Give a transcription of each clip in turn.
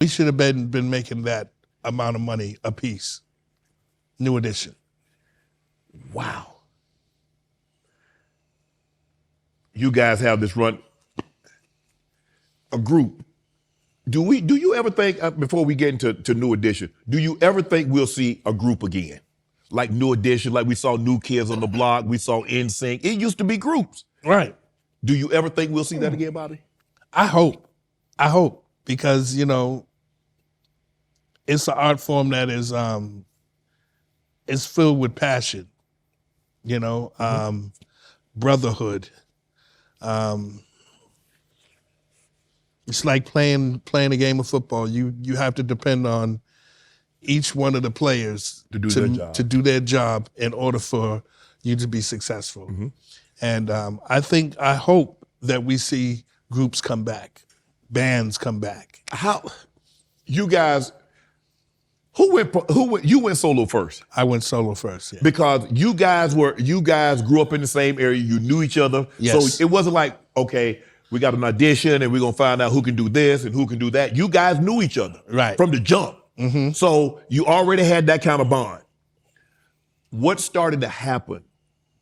We should have been making that amount of money a piece. New Edition. Wow. You guys have this run, a group. Do you ever think, before we get into New Edition, do you ever think we'll see a group again? Like New Edition, like we saw New Kids on the Block, we saw NSYNC. It used to be groups. Right. Do you ever think we'll see that again, Bobby? I hope, because, it's an art form that is filled with passion, brotherhood. It's like playing a game of football. You have to depend on each one of the players to do their job in order for you to be successful. Mm-hmm. And I hope that we see groups come back, bands come back. How you guys? You went solo first? I went solo first, yeah. Because you guys grew up in the same area. You knew each other. Yes. So it wasn't like, okay, we got an audition and we're gonna find out who can do this and who can do that. You guys knew each other right from the jump. Mm-hmm. So you already had that kind of bond. What started to happen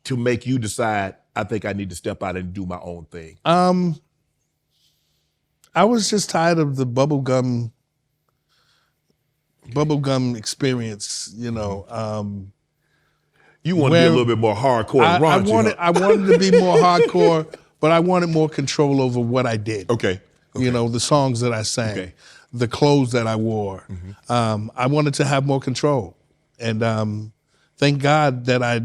to make you decide, I think I need to step out and do my own thing? I was just tired of the bubblegum experience, You want to be a little bit more hardcore and raunchy. I wanted to be more hardcore, but I wanted more control over what I did. Okay. The songs that I sang, the clothes that I wore. Mm-hmm. I wanted to have more control. And thank God that I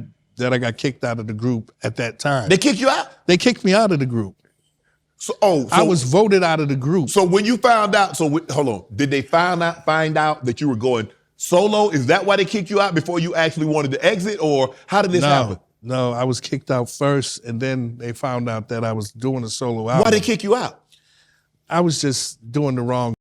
got kicked out of the group at that time. They kicked you out? They kicked me out of the group. So I was voted out of the group. So when you found out, hold on, did they find out that you were going solo? Is that why they kicked you out before you actually wanted to exit, or how did this happen? No, I was kicked out first, and then they found out that I was doing a solo album. Why they kick you out? I was just doing the wrong.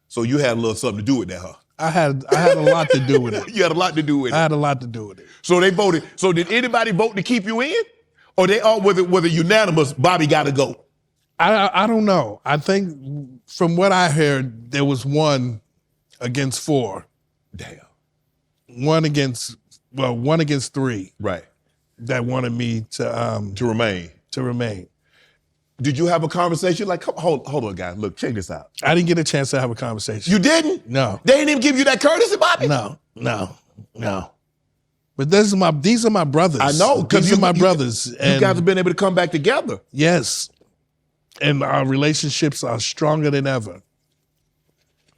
So you had a little something to do with that, huh? I had a lot to do with it. You had a lot to do with it. I had a lot to do with it. So they voted. So did anybody vote to keep you in? Or they all was it unanimous, Bobby gotta go? I don't know. I think from what I heard, there was 1 against 4. Damn. 1 against 3. Right. That wanted me to remain. To remain. Did you have a conversation? Like, hold on, guys. Look, check this out. I didn't get a chance to have a conversation. You didn't? No. They didn't even give you that courtesy, Bobby? No. But these are my brothers. I know. These are my brothers. You guys have been able to come back together. Yes. And our relationships are stronger than ever.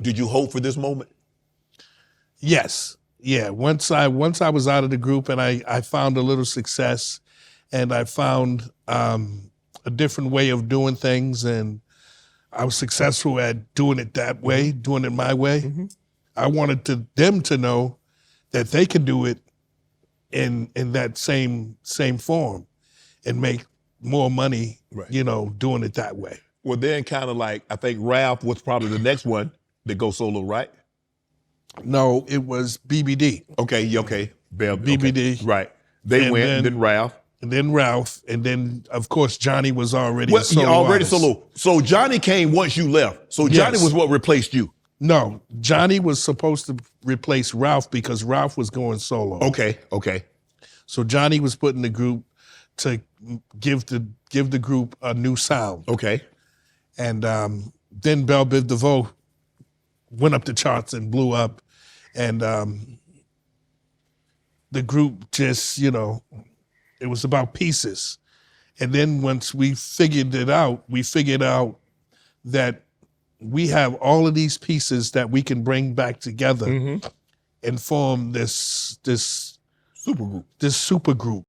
Did you hope for this moment? Yes. Yeah. Once I was out of the group and I found a little success, and I found a different way of doing things, and I was successful at doing it that way, doing it my way. Mm-hmm. I wanted them to know that they could do it in that same form and make more money, right, doing it that way. Well, then kind of like, I think Ralph was probably the next one to go solo, right? No, it was BBD. Okay. BBD. Okay. Right. They went, then Ralph. And then Ralph, and then, of course, Johnny was already a solo artist. Solo. So Johnny came once you left. So Johnny was what replaced you. No, Johnny was supposed to replace Ralph because Ralph was going solo. Okay. So Johnny was put in the group to give the group a new sound. Okay. And then Belle Biv DeVoe went up the charts and blew up. And the group just, it was about pieces. And then once we figured out that we have all of these pieces that we can bring back together and form this super group. This super group.